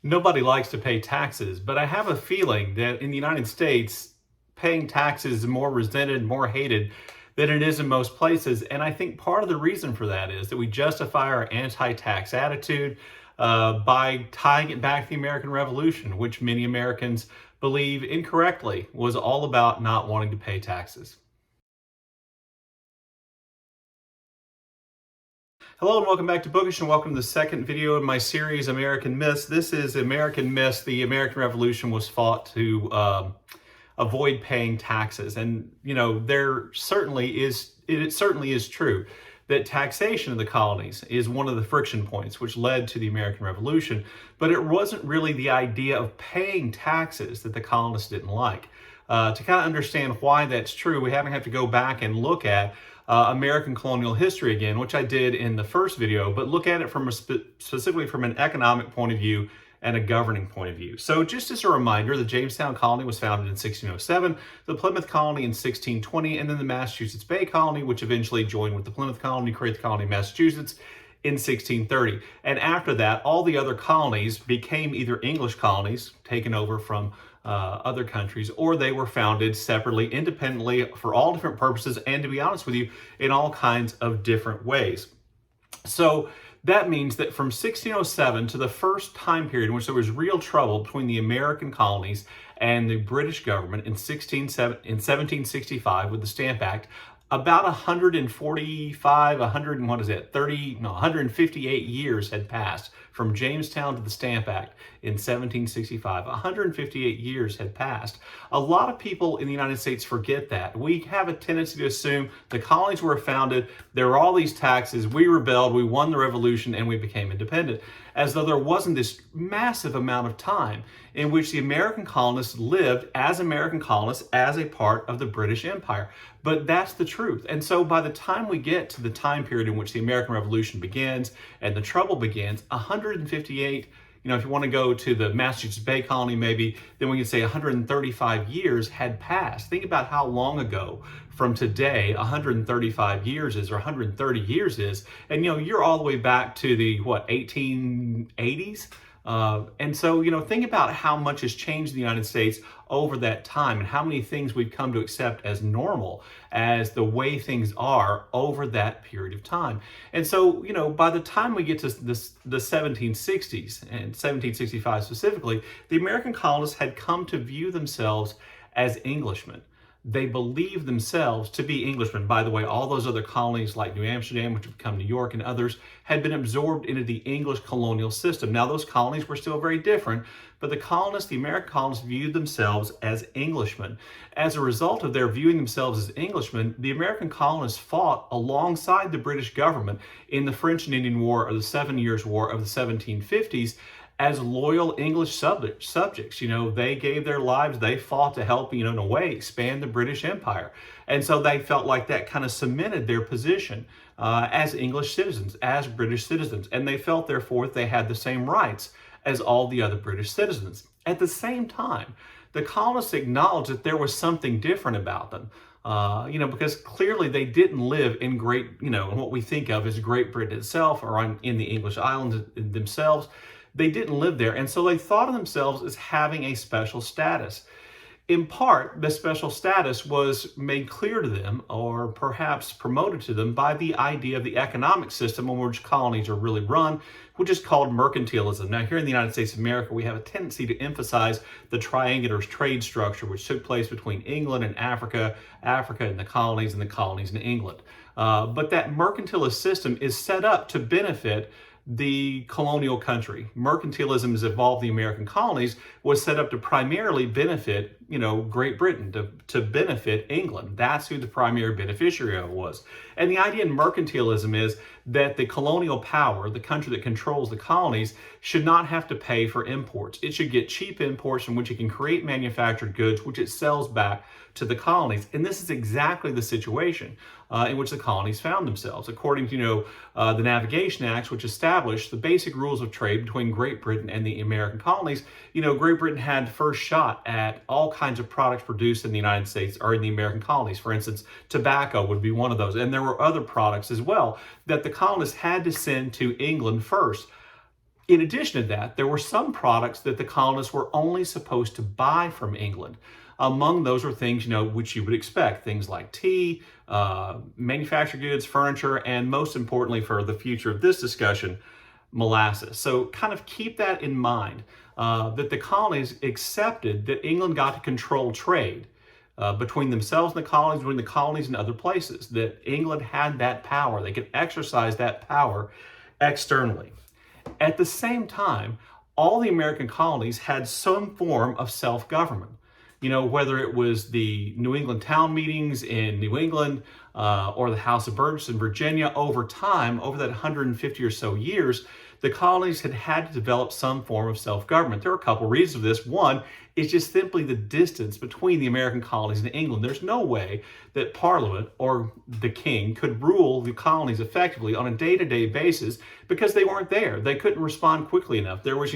Nobody likes to pay taxes, but I have a feeling that in the United States, paying taxes is more resented, more hated than it is in most places. And I think part of the reason for that is that we justify our anti tax attitude by tying it back to the American Revolution, which many Americans believe incorrectly was all about not wanting to pay taxes. Hello and welcome back to Bookish, and welcome to the second video in my series, American Myths. This is American Myths. The American Revolution was fought to avoid paying taxes. And, it certainly is true that taxation of the colonies is one of the friction points which led to the American Revolution. But it wasn't really the idea of paying taxes that the colonists didn't like. To kind of understand why that's true, we have to go back and look at American colonial history again, which I did in the first video, but look at it from specifically from an economic point of view and a governing point of view. So just as a reminder, the Jamestown Colony was founded in 1607, the Plymouth Colony in 1620, and then the Massachusetts Bay Colony, which eventually joined with the Plymouth Colony to create the colony of Massachusetts in 1630. And after that, all the other colonies became either English colonies taken over from other countries, or they were founded separately, independently, for all different purposes, and to be honest with you, in all kinds of different ways. So that means that from 1607 to the first time period in which there was real trouble between the American colonies and the British government in 1765 with the Stamp Act, about 158 years had passed from Jamestown to the Stamp Act in 1765. 158 years had passed. A lot of people in the United States forget that. We have a tendency to assume the colonies were founded, there were all these taxes, we rebelled, we won the revolution, and we became independent, as though there wasn't this massive amount of time in which the American colonists lived as American colonists as a part of the British Empire. But that's the truth. And so by the time we get to the time period in which the American Revolution begins and the trouble begins, 158, if you want to go to the Massachusetts Bay Colony maybe, then we can say 135 years had passed. Think about how long ago from today 135 years is, or 130 years is. And, you're all the way back to the, 1880s? And so, think about how much has changed in the United States over that time and how many things we've come to accept as normal, as the way things are over that period of time. And so, by the time we get to the 1760s and 1765 specifically, the American colonists had come to view themselves as Englishmen. They believe themselves to be Englishmen. By the way, all those other colonies like New Amsterdam, which have become New York, and others had been absorbed into the English colonial system. Now, those colonies were still very different, but the American colonists viewed themselves as Englishmen. As a result of their viewing themselves as Englishmen, the American colonists fought alongside the British government in the French and Indian War, or the 7 Years' War of the 1750s, as loyal English subjects. They gave their lives, they fought to help, in a way, expand the British Empire. And so they felt like that kind of cemented their position as English citizens, as British citizens. And they felt, therefore, they had the same rights as all the other British citizens. At the same time, the colonists acknowledged that there was something different about them. Because clearly they didn't live in what we think of as Great Britain itself, or in the English islands themselves. They didn't live there, and so they thought of themselves as having a special status. In part, the special status was made clear to them, or perhaps promoted to them, by the idea of the economic system on which colonies are really run, which is called mercantilism. Now, here in the United States of America, we have a tendency to emphasize the triangular trade structure, which took place between England and Africa, Africa and the colonies in England. But that mercantilist system is set up to benefit the colonial country. Mercantilism has evolved the American colonies, was set up to primarily benefit, Great Britain, to benefit England. That's who the primary beneficiary of was. And the idea in mercantilism is that the colonial power, the country that controls the colonies, should not have to pay for imports. It should get cheap imports from which it can create manufactured goods, which it sells back to the colonies. And this is exactly the situation in which the colonies found themselves. According to the Navigation Acts, which established the basic rules of trade between Great Britain and the American colonies, Great Britain had first shot at all kinds of products produced in the United States or in the American colonies. For instance, tobacco would be one of those. And there were other products as well that the colonists had to send to England first. In addition to that, there were some products that the colonists were only supposed to buy from England. Among those are things, which you would expect, things like tea, manufactured goods, furniture, and most importantly for the future of this discussion, molasses. So kind of keep that in mind, that the colonies accepted that England got to control trade between themselves and the colonies, between the colonies and other places, that England had that power. They could exercise that power externally. At the same time, all the American colonies had some form of self-government. Whether it was the New England town meetings in New England or the House of Burgesses in Virginia, over time, over that 150 or so years, the colonies had to develop some form of self-government. There are a couple reasons for this. One is just simply the distance between the American colonies and England. There's no way that Parliament or the king could rule the colonies effectively on a day-to-day basis because they weren't there. They couldn't respond quickly enough. There was,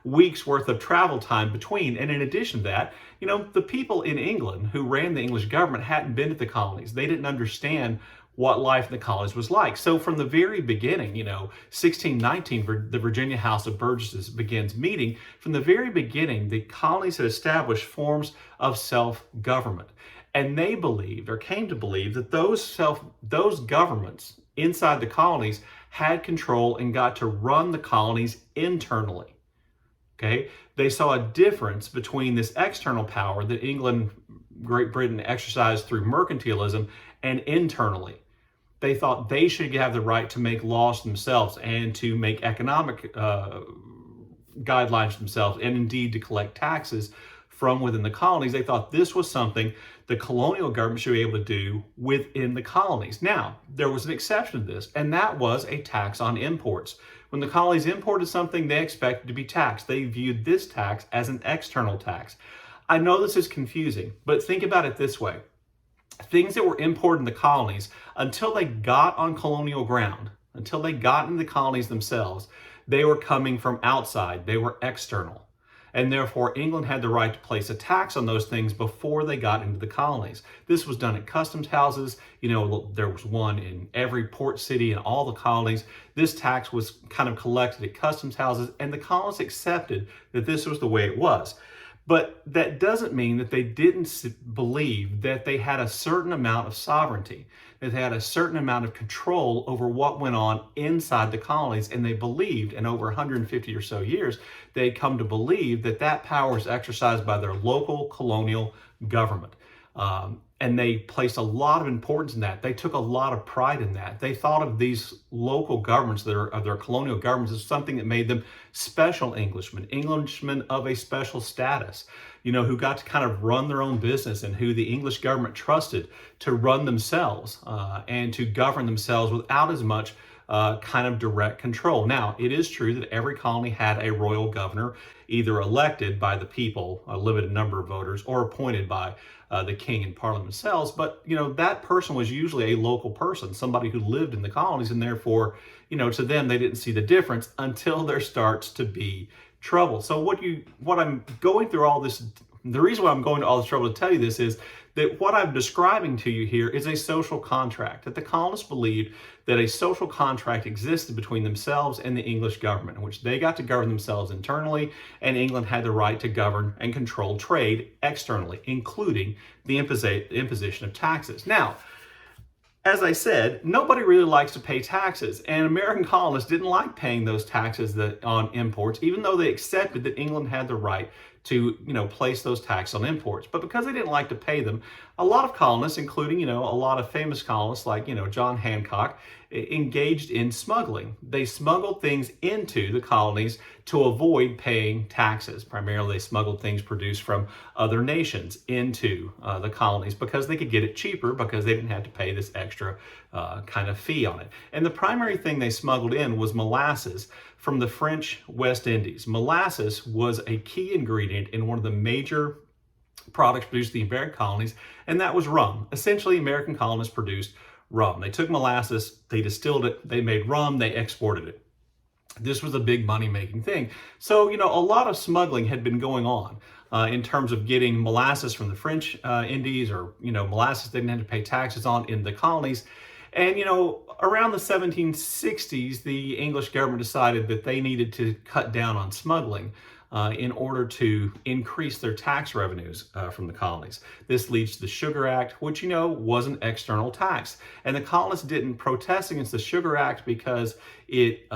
weeks worth of travel time between. And in addition to that, the people in England who ran the English government hadn't been to the colonies. They didn't understand what life in the colonies was like. So from the very beginning, 1619, the Virginia House of Burgesses begins meeting. From the very beginning, the colonies had established forms of self-government. And they believed, or came to believe, that those governments inside the colonies had control and got to run the colonies internally. Okay? They saw a difference between this external power that England, Great Britain exercised through mercantilism and internally. They thought they should have the right to make laws themselves and to make economic guidelines themselves, and indeed to collect taxes from within the colonies. They thought this was something the colonial government should be able to do within the colonies. Now, there was an exception to this, and that was a tax on imports. When the colonies imported something, they expected to be taxed. They viewed this tax as an external tax. I know this is confusing, but think about it this way. Things that were imported in the colonies, until they got on colonial ground, until they got into the colonies themselves, they were coming from outside. They were external. And therefore, England had the right to place a tax on those things before they got into the colonies. This was done at customs houses. There was one in every port city in all the colonies. This tax was kind of collected at customs houses, and the colonists accepted that this was the way it was. But that doesn't mean that they didn't believe that they had a certain amount of sovereignty, that they had a certain amount of control over what went on inside the colonies. And they believed, and over 150 or so years, they had come to believe that that power was exercised by their local colonial government. And they placed a lot of importance in that. They took a lot of pride in that. They thought of these local governments, of their colonial governments, as something that made them special Englishmen of a special status, who got to kind of run their own business and who the English government trusted to run themselves and to govern themselves without as much kind of direct control. Now, it is true that every colony had a royal governor, either elected by the people, a limited number of voters, or appointed by the king and parliament themselves. But, that person was usually a local person, somebody who lived in the colonies, and therefore, to them, they didn't see the difference until there starts to be trouble. So what I'm going through all this, the reason why I'm going to all this trouble to tell you this is that what I'm describing to you here is a social contract, that the colonists believed that a social contract existed between themselves and the English government, in which they got to govern themselves internally, and England had the right to govern and control trade externally, including the imposition of taxes. Now, as I said, nobody really likes to pay taxes, and American colonists didn't like paying those taxes on imports, even though they accepted that England had the right to, place those taxes on imports. But because they didn't like to pay them, a lot of colonists, including, a lot of famous colonists like, John Hancock, engaged in smuggling. They smuggled things into the colonies to avoid paying taxes. Primarily, they smuggled things produced from other nations into the colonies because they could get it cheaper, because they didn't have to pay this extra kind of fee on it. And the primary thing they smuggled in was molasses from the French West Indies. Molasses was a key ingredient in one of the major products produced in the American colonies, and that was rum. Essentially, American colonists produced rum. They took molasses, they distilled it, they made rum, they exported it. This was a big money-making thing. So, a lot of smuggling had been going on in terms of getting molasses from the French Indies, or, molasses they didn't have to pay taxes on in the colonies. And, around the 1760s, the English government decided that they needed to cut down on smuggling in order to increase their tax revenues from the colonies. This leads to the Sugar Act, which, was an external tax. And the colonists didn't protest against the Sugar Act because it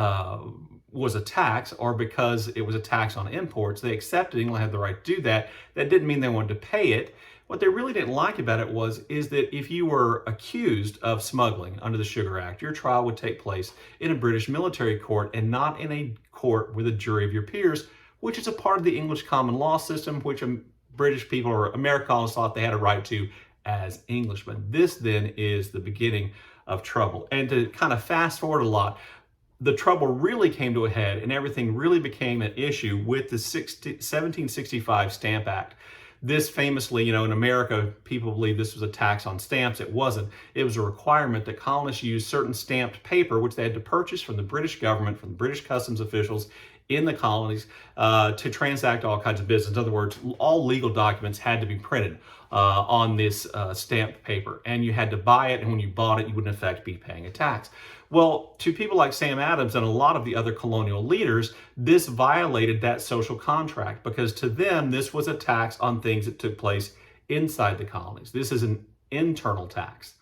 was a tax or because it was a tax on imports. They accepted England had the right to do that. That didn't mean they wanted to pay it. What they really didn't like about it is that if you were accused of smuggling under the Sugar Act, your trial would take place in a British military court and not in a court with a jury of your peers, which is a part of the English common law system, which British people or Americans thought they had a right to as Englishmen. This then is the beginning of trouble. And to kind of fast forward a lot, the trouble really came to a head and everything really became an issue with the 1765 Stamp Act. This famously, in America, people believe this was a tax on stamps. It wasn't. It was a requirement that colonists use certain stamped paper, which they had to purchase from the British government, from the British customs officials in the colonies to transact all kinds of business. In other words, all legal documents had to be printed on this stamped paper, and you had to buy it, and when you bought it, you would in effect be paying a tax. Well, to people like Sam Adams and a lot of the other colonial leaders, this violated that social contract because to them, this was a tax on things that took place inside the colonies. This is an internal tax.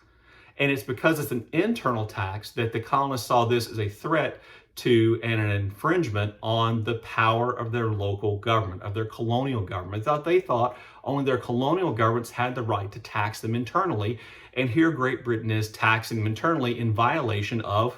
And it's because it's an internal tax that the colonists saw this as a threat to and an infringement on the power of their local government, of their colonial government. They thought only their colonial governments had the right to tax them internally. And here Great Britain is taxing them internally in violation of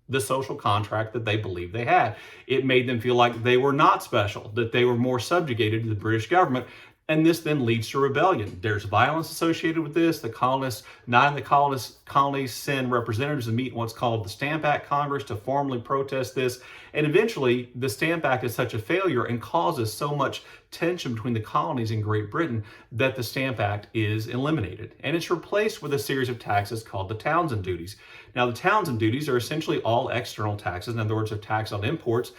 the social contract that they believed they had. It made them feel like they were not special, that they were more subjugated to the British government. And this then leads to rebellion. There's violence associated with this. The colonists, nine of the colonies send representatives to meet in what's called the Stamp Act Congress to formally protest this. And eventually, the Stamp Act is such a failure and causes so much tension between the colonies and Great Britain that the Stamp Act is eliminated. And it's replaced with a series of taxes called the Townshend duties. Now, the Townshend duties are essentially all external taxes. In other words, a tax on imports.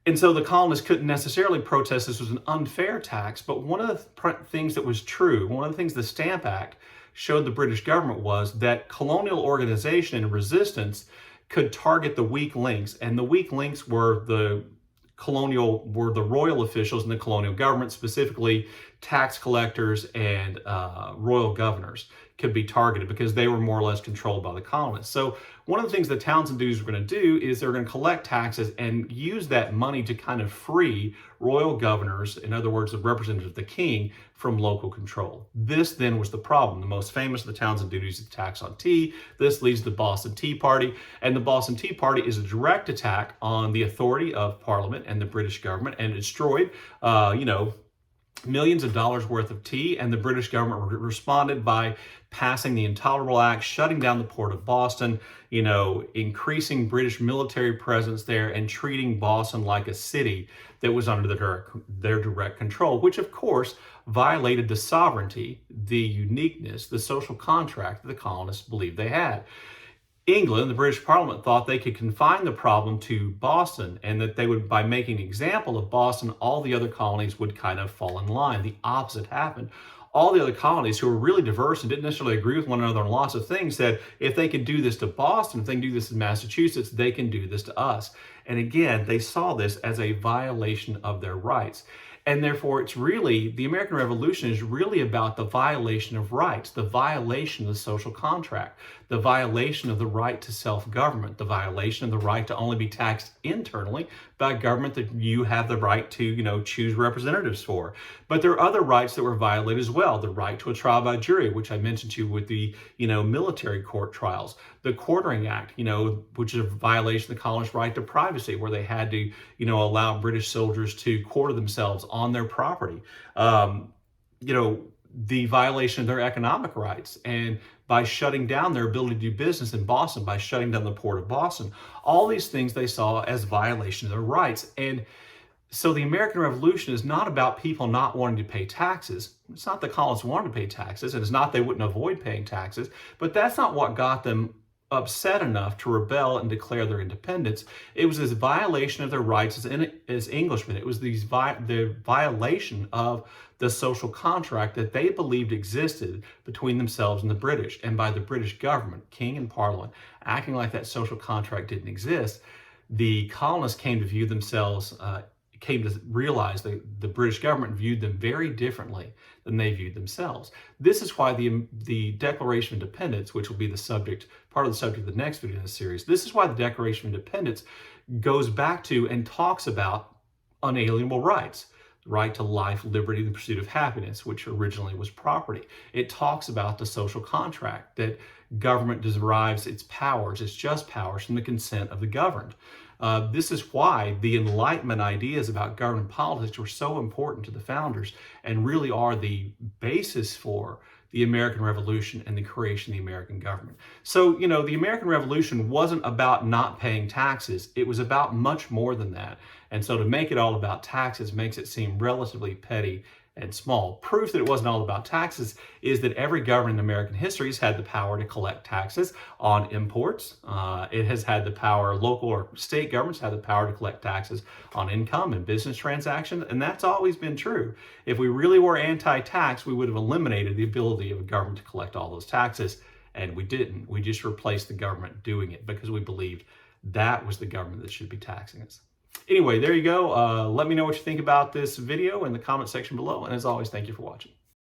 And so the colonists couldn't necessarily protest this was an unfair tax, but one of the things that was true, one of the things the Stamp Act showed the British government was that colonial organization and resistance could target the weak links, and the weak links were the royal officials in the colonial government, specifically tax collectors and royal governors could be targeted because they were more or less controlled by the colonists. So one of the things the Townshend duties were going to do is they're going to collect taxes and use that money to kind of free royal governors, in other words, the representatives of the king, from local control. This then was the problem. The most famous of the Townshend duties is the tax on tea. This leads to the Boston Tea Party, and the Boston Tea Party is a direct attack on the authority of Parliament and the British government, and it destroyed, millions of dollars worth of tea, and the British government responded by passing the Intolerable Act, shutting down the port of Boston, increasing British military presence there and treating Boston like a city that was under their direct control, which of course violated the sovereignty, the uniqueness, the social contract that the colonists believed they had. England, the British Parliament, thought they could confine the problem to Boston and that they would, by making an example of Boston, all the other colonies would kind of fall in line. The opposite happened. All the other colonies who were really diverse and didn't necessarily agree with one another on lots of things said, if they could do this to Boston, if they can do this in Massachusetts, they can do this to us. And again, they saw this as a violation of their rights. And therefore, it's really, the American Revolution is really about the violation of rights, the violation of the social contract, the violation of the right to self-government, the violation of the right to only be taxed internally by a government that you have the right to, choose representatives for. But there are other rights that were violated as well. The right to a trial by jury, which I mentioned to you with the, military court trials. The Quartering Act, which is a violation of the colonists' right to privacy, where they had to, allow British soldiers to quarter themselves on their property. The violation of their economic rights, and by shutting down their ability to do business in Boston, by shutting down the port of Boston. All these things they saw as violation of their rights. And so the American Revolution is not about people not wanting to pay taxes. It's not the colonists wanted to pay taxes, and it's not they wouldn't avoid paying taxes, but that's not what got them upset enough to rebel and declare their independence, it was this violation of their rights as Englishmen. It was the violation of the social contract that they believed existed between themselves and the British, and by the British government, king and parliament, acting like that social contract didn't exist. The colonists came to view themselves, came to realize that the British government viewed them very differently than they viewed themselves. This is why the Declaration of Independence, which will be part of the subject of the next video in the series, this is why the Declaration of Independence goes back to and talks about unalienable rights. The right to life, liberty, and the pursuit of happiness, which originally was property. It talks about the social contract, that government derives its powers, its just powers, from the consent of the governed. This is why the Enlightenment ideas about government politics were so important to the founders and really are the basis for the American Revolution and the creation of the American government. So, the American Revolution wasn't about not paying taxes. It was about much more than that. And so to make it all about taxes makes it seem relatively petty and small. Proof that it wasn't all about taxes is that every government in American history has had the power to collect taxes on imports. It has had the power, local or state governments have the power to collect taxes on income and business transactions, and that's always been true. If we really were anti-tax, we would have eliminated the ability of a government to collect all those taxes, and we didn't. We just replaced the government doing it because we believed that was the government that should be taxing us. Anyway, there you go. Let me know what you think about this video in the comment section below. And as always, thank you for watching.